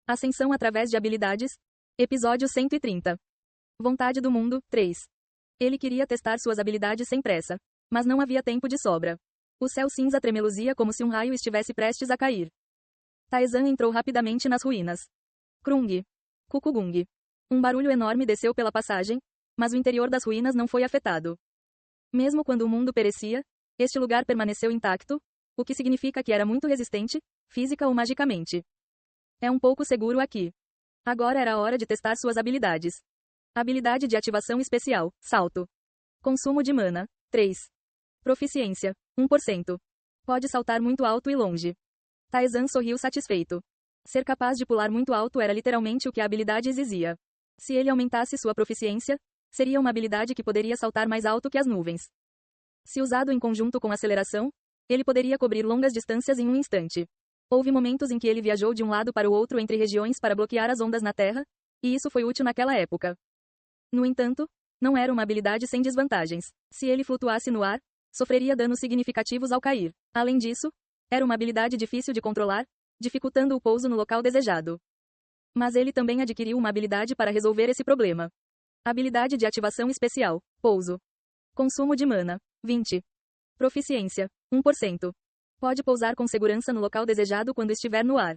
Ascensão através de habilidades. Episódio 130. Vontade do mundo, 3. Ele queria testar suas habilidades sem pressa. Mas não havia tempo de sobra. O céu cinza tremeluzia como se um raio estivesse prestes a cair. Taizan entrou rapidamente nas ruínas. Krung. Kukugung. Um barulho enorme desceu pela passagem, mas o interior das ruínas não foi afetado. Mesmo quando o mundo perecia, este lugar permaneceu intacto, o que significa que era muito resistente, física ou magicamente. É um pouco seguro aqui. Agora era a hora de testar suas habilidades. Habilidade de ativação especial, salto. Consumo de mana, 3. Proficiência, 1%. Pode saltar muito alto e longe. Taizan sorriu satisfeito. Ser capaz de pular muito alto era literalmente o que a habilidade exigia. Se ele aumentasse sua proficiência, seria uma habilidade que poderia saltar mais alto que as nuvens. Se usado em conjunto com aceleração, ele poderia cobrir longas distâncias em um instante. Houve momentos em que ele viajou de um lado para o outro entre regiões para bloquear as ondas na Terra, e isso foi útil naquela época. No entanto, não era uma habilidade sem desvantagens. Se ele flutuasse no ar, sofreria danos significativos ao cair. Além disso, era uma habilidade difícil de controlar, dificultando o pouso no local desejado. Mas ele também adquiriu uma habilidade para resolver esse problema. Habilidade de ativação especial, pouso. Consumo de mana, 20. Proficiência, 1%. Pode pousar com segurança no local desejado quando estiver no ar.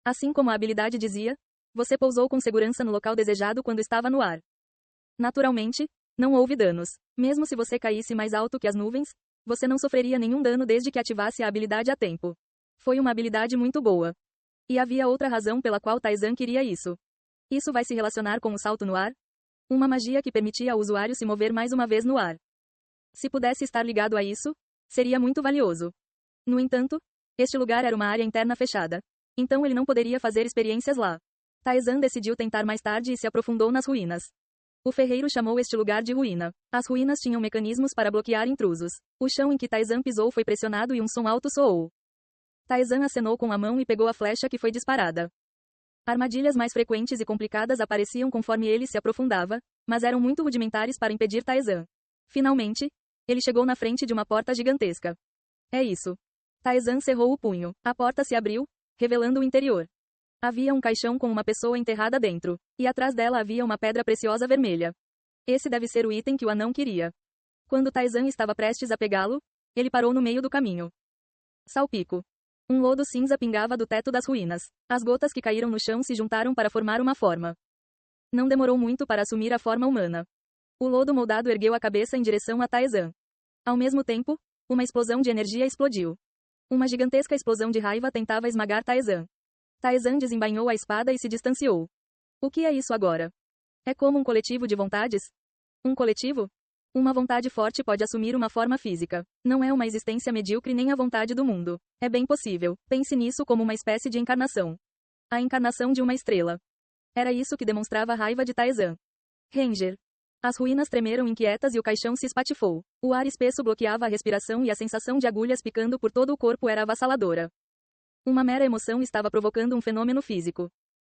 Assim como a habilidade dizia, você pousou com segurança no local desejado quando estava no ar. Naturalmente, não houve danos. Mesmo se você caísse mais alto que as nuvens, você não sofreria nenhum dano desde que ativasse a habilidade a tempo. Foi uma habilidade muito boa. E havia outra razão pela qual Taizan queria isso. Isso vai se relacionar com o salto no ar? Uma magia que permitia ao usuário se mover mais uma vez no ar. Se pudesse estar ligado a isso, seria muito valioso. No entanto, este lugar era uma área interna fechada. Então ele não poderia fazer experiências lá. Taizan decidiu tentar mais tarde e se aprofundou nas ruínas. O ferreiro chamou este lugar de ruína. As ruínas tinham mecanismos para bloquear intrusos. O chão em que Taizan pisou foi pressionado e um som alto soou. Taizan acenou com a mão e pegou a flecha que foi disparada. Armadilhas mais frequentes e complicadas apareciam conforme ele se aprofundava, mas eram muito rudimentares para impedir Taizan. Finalmente, ele chegou na frente de uma porta gigantesca. É isso. Taizan cerrou o punho. A porta se abriu, revelando o interior. Havia um caixão com uma pessoa enterrada dentro, e atrás dela havia uma pedra preciosa vermelha. Esse deve ser o item que o anão queria. Quando Taizan estava prestes a pegá-lo, ele parou no meio do caminho. Salpico. Um lodo cinza pingava do teto das ruínas. As gotas que caíram no chão se juntaram para formar uma forma. Não demorou muito para assumir a forma humana. O lodo moldado ergueu a cabeça em direção a Taizan. Ao mesmo tempo, uma explosão de energia explodiu. Uma gigantesca explosão de raiva tentava esmagar Taizan. Taizan desembainhou a espada e se distanciou. O que é isso agora? É como um coletivo de vontades? Um coletivo? Uma vontade forte pode assumir uma forma física. Não é uma existência medíocre nem a vontade do mundo. É bem possível. Pense nisso como uma espécie de encarnação. A encarnação de uma estrela. Era isso que demonstrava a raiva de Taizan. Ranger. As ruínas tremeram inquietas e o caixão se espatifou. O ar espesso bloqueava a respiração e a sensação de agulhas picando por todo o corpo era avassaladora. Uma mera emoção estava provocando um fenômeno físico.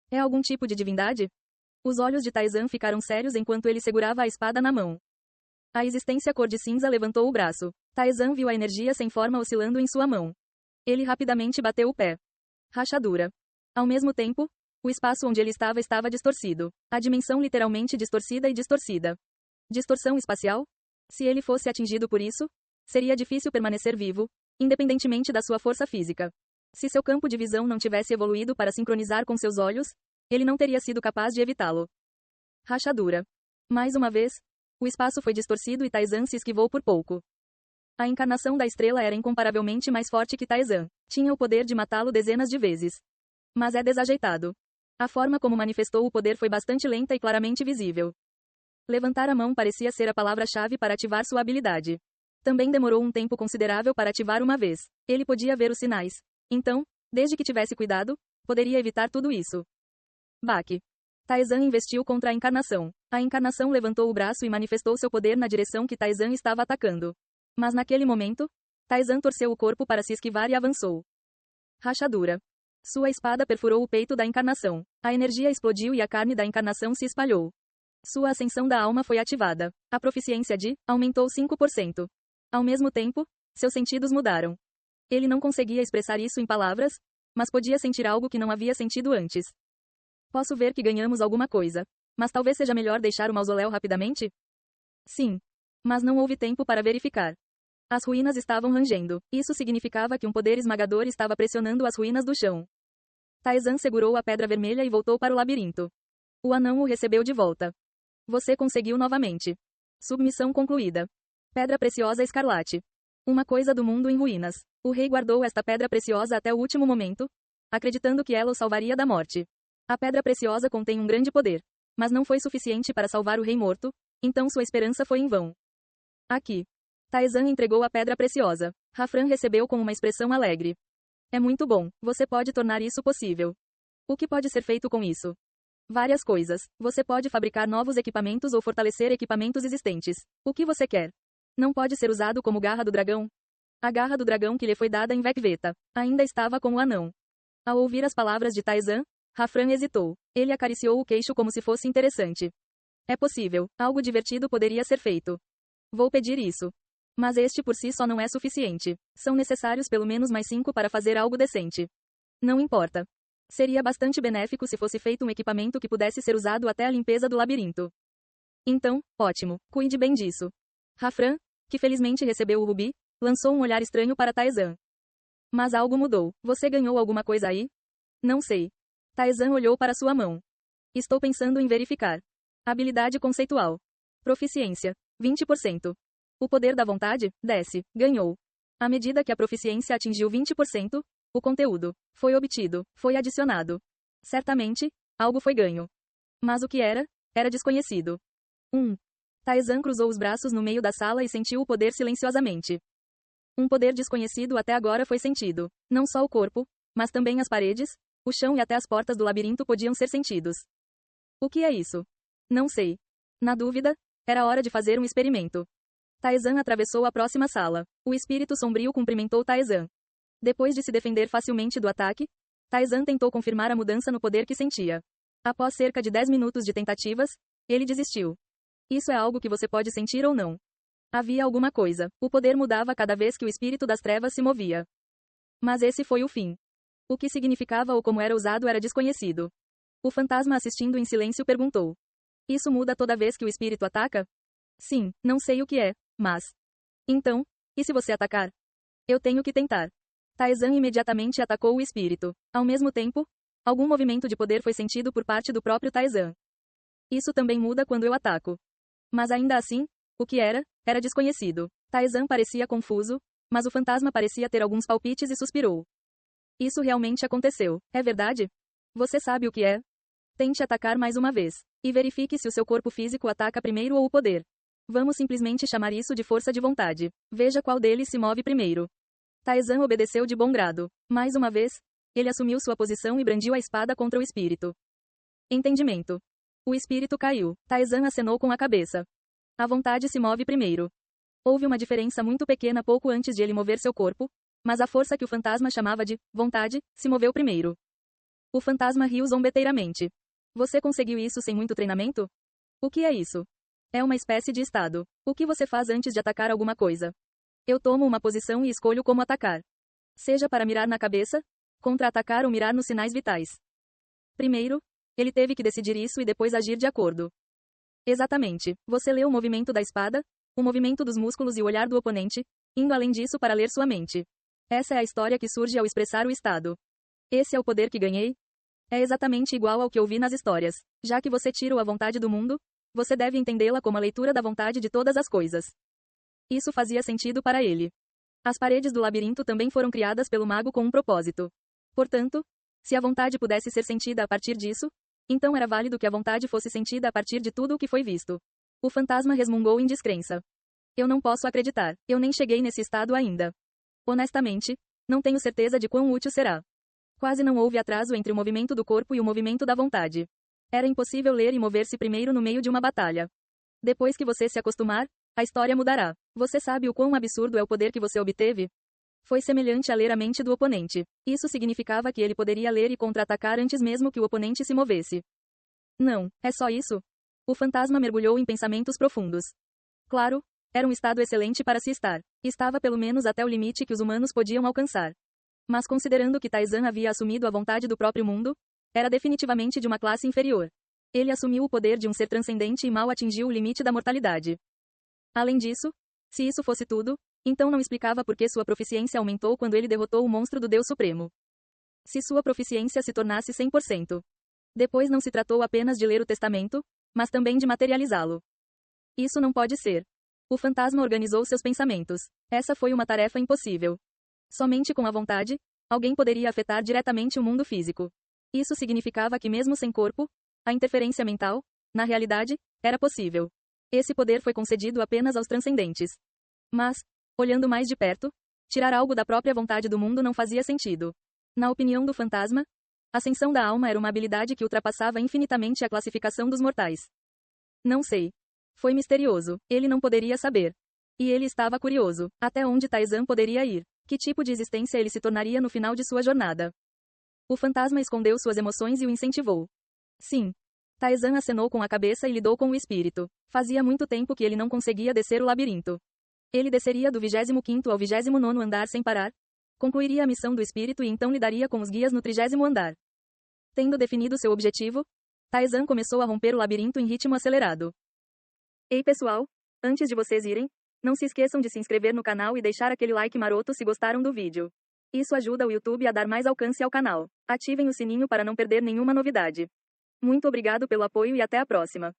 É algum tipo de divindade? Os olhos de Taizan ficaram sérios enquanto ele segurava a espada na mão. A existência cor de cinza levantou o braço. Taizan viu a energia sem forma oscilando em sua mão. Ele rapidamente bateu o pé. Rachadura. Ao mesmo tempo, o espaço onde ele estava distorcido. A dimensão literalmente distorcida e distorcida. Distorção espacial? Se ele fosse atingido por isso, seria difícil permanecer vivo, independentemente da sua força física. Se seu campo de visão não tivesse evoluído para sincronizar com seus olhos, ele não teria sido capaz de evitá-lo. Rachadura. Mais uma vez, o espaço foi distorcido e Taizan se esquivou por pouco. A encarnação da estrela era incomparavelmente mais forte que Taizan. Tinha o poder de matá-lo dezenas de vezes. Mas é desajeitado. A forma como manifestou o poder foi bastante lenta e claramente visível. Levantar a mão parecia ser a palavra-chave para ativar sua habilidade. Também demorou um tempo considerável para ativar uma vez. Ele podia ver os sinais. Então, desde que tivesse cuidado, poderia evitar tudo isso. Baque. Taizan investiu contra a encarnação. A encarnação levantou o braço e manifestou seu poder na direção que Taizan estava atacando. Mas naquele momento, Taizan torceu o corpo para se esquivar e avançou. Rachadura. Sua espada perfurou o peito da encarnação. A energia explodiu e a carne da encarnação se espalhou. Sua ascensão da alma foi ativada. A proficiência de aumentou 5%. Ao mesmo tempo, seus sentidos mudaram. Ele não conseguia expressar isso em palavras, mas podia sentir algo que não havia sentido antes. Posso ver que ganhamos alguma coisa. Mas talvez seja melhor deixar o mausoléu rapidamente? Sim. Mas não houve tempo para verificar. As ruínas estavam rangendo. Isso significava que um poder esmagador estava pressionando as ruínas do chão. Taizan segurou a pedra vermelha e voltou para o labirinto. O anão o recebeu de volta. Você conseguiu novamente. Submissão concluída. Pedra preciosa escarlate. Uma coisa do mundo em ruínas. O rei guardou esta pedra preciosa até o último momento, acreditando que ela o salvaria da morte. A pedra preciosa contém um grande poder. Mas não foi suficiente para salvar o rei morto, então sua esperança foi em vão. Aqui. Taizan entregou a pedra preciosa. Hafran recebeu com uma expressão alegre. É muito bom, você pode tornar isso possível. O que pode ser feito com isso? Várias coisas. Você pode fabricar novos equipamentos ou fortalecer equipamentos existentes. O que você quer? Não pode ser usado como garra do dragão? A garra do dragão que lhe foi dada em Vecveta ainda estava com o anão. Ao ouvir as palavras de Taizan, Hafran hesitou. Ele acariciou o queixo como se fosse interessante. É possível, algo divertido poderia ser feito. Vou pedir isso. Mas este por si só não é suficiente. São necessários pelo menos mais 5 para fazer algo decente. Não importa. Seria bastante benéfico se fosse feito um equipamento que pudesse ser usado até a limpeza do labirinto. Então, ótimo, cuide bem disso. Hafran, que felizmente recebeu o rubi, lançou um olhar estranho para Taizan. Mas algo mudou. Você ganhou alguma coisa aí? Não sei. Taizan olhou para sua mão. Estou pensando em verificar. Habilidade conceitual. Proficiência. 20%. O poder da vontade, desce, ganhou. À medida que a proficiência atingiu 20%, o conteúdo foi obtido, foi adicionado. Certamente, algo foi ganho. Mas o que era? Era desconhecido. Taizan cruzou os braços no meio da sala e sentiu o poder silenciosamente. Um poder desconhecido até agora foi sentido. Não só o corpo, mas também as paredes, o chão e até as portas do labirinto podiam ser sentidos. O que é isso? Não sei. Na dúvida, era hora de fazer um experimento. Taizan atravessou a próxima sala. O espírito sombrio cumprimentou Taizan. Depois de se defender facilmente do ataque, Taizan tentou confirmar a mudança no poder que sentia. Após cerca de 10 minutos de tentativas, ele desistiu. Isso é algo que você pode sentir ou não. Havia alguma coisa. O poder mudava cada vez que o espírito das trevas se movia. Mas esse foi o fim. O que significava ou como era usado era desconhecido. O fantasma assistindo em silêncio perguntou. Isso muda toda vez que o espírito ataca? Sim, não sei o que é, mas... Então, e se você atacar? Eu tenho que tentar. Taizan imediatamente atacou o espírito. Ao mesmo tempo, algum movimento de poder foi sentido por parte do próprio Taizan. Isso também muda quando eu ataco. Mas ainda assim, o que era? Era desconhecido. Taizan parecia confuso, mas o fantasma parecia ter alguns palpites e suspirou. Isso realmente aconteceu, é verdade? Você sabe o que é? Tente atacar mais uma vez. E verifique se o seu corpo físico ataca primeiro ou o poder. Vamos simplesmente chamar isso de força de vontade. Veja qual deles se move primeiro. Taizan obedeceu de bom grado. Mais uma vez, ele assumiu sua posição e brandiu a espada contra o espírito. Entendimento. O espírito caiu. Taizan acenou com a cabeça. A vontade se move primeiro. Houve uma diferença muito pequena pouco antes de ele mover seu corpo, mas a força que o fantasma chamava de vontade se moveu primeiro. O fantasma riu zombeteiramente. Você conseguiu isso sem muito treinamento? O que é isso? É uma espécie de estado. O que você faz antes de atacar alguma coisa? Eu tomo uma posição e escolho como atacar. Seja para mirar na cabeça, contra-atacar ou mirar nos sinais vitais. Primeiro, ele teve que decidir isso e depois agir de acordo. Exatamente. Você lê o movimento da espada, o movimento dos músculos e o olhar do oponente, indo além disso para ler sua mente. Essa é a história que surge ao expressar o estado. Esse é o poder que ganhei? É exatamente igual ao que ouvi nas histórias. Já que você tira a vontade do mundo, você deve entendê-la como a leitura da vontade de todas as coisas. Isso fazia sentido para ele. As paredes do labirinto também foram criadas pelo mago com um propósito. Portanto, se a vontade pudesse ser sentida a partir disso, então era válido que a vontade fosse sentida a partir de tudo o que foi visto. O fantasma resmungou em descrença. Eu não posso acreditar. Eu nem cheguei nesse estado ainda. Honestamente, não tenho certeza de quão útil será. Quase não houve atraso entre o movimento do corpo e o movimento da vontade. Era impossível ler e mover-se primeiro no meio de uma batalha. Depois que você se acostumar, a história mudará. Você sabe o quão absurdo é o poder que você obteve? Foi semelhante a ler a mente do oponente. Isso significava que ele poderia ler e contra-atacar antes mesmo que o oponente se movesse. Não, é só isso? O fantasma mergulhou em pensamentos profundos. Claro, era um estado excelente para se estar. Estava pelo menos até o limite que os humanos podiam alcançar. Mas considerando que Taizan havia assumido a vontade do próprio mundo, era definitivamente de uma classe inferior. Ele assumiu o poder de um ser transcendente e mal atingiu o limite da mortalidade. Além disso, se isso fosse tudo, então não explicava por que sua proficiência aumentou quando ele derrotou o monstro do Deus Supremo. Se sua proficiência se tornasse 100%. Depois não se tratou apenas de ler o testamento, mas também de materializá-lo. Isso não pode ser. O fantasma organizou seus pensamentos. Essa foi uma tarefa impossível. Somente com a vontade, alguém poderia afetar diretamente o mundo físico. Isso significava que mesmo sem corpo, a interferência mental, na realidade, era possível. Esse poder foi concedido apenas aos transcendentes. Mas, olhando mais de perto, tirar algo da própria vontade do mundo não fazia sentido. Na opinião do fantasma, a ascensão da alma era uma habilidade que ultrapassava infinitamente a classificação dos mortais. Não sei. Foi misterioso, ele não poderia saber. E ele estava curioso, até onde Taizan poderia ir, que tipo de existência ele se tornaria no final de sua jornada. O fantasma escondeu suas emoções e o incentivou. Sim. Taizan acenou com a cabeça e lidou com o espírito. Fazia muito tempo que ele não conseguia descer o labirinto. Ele desceria do 25º ao 29º andar sem parar, concluiria a missão do espírito e então lidaria com os guias no 30º andar. Tendo definido seu objetivo, Taizan começou a romper o labirinto em ritmo acelerado. Ei pessoal, antes de vocês irem, não se esqueçam de se inscrever no canal e deixar aquele like maroto se gostaram do vídeo. Isso ajuda o YouTube a dar mais alcance ao canal. Ativem o sininho para não perder nenhuma novidade. Muito obrigado pelo apoio e até a próxima.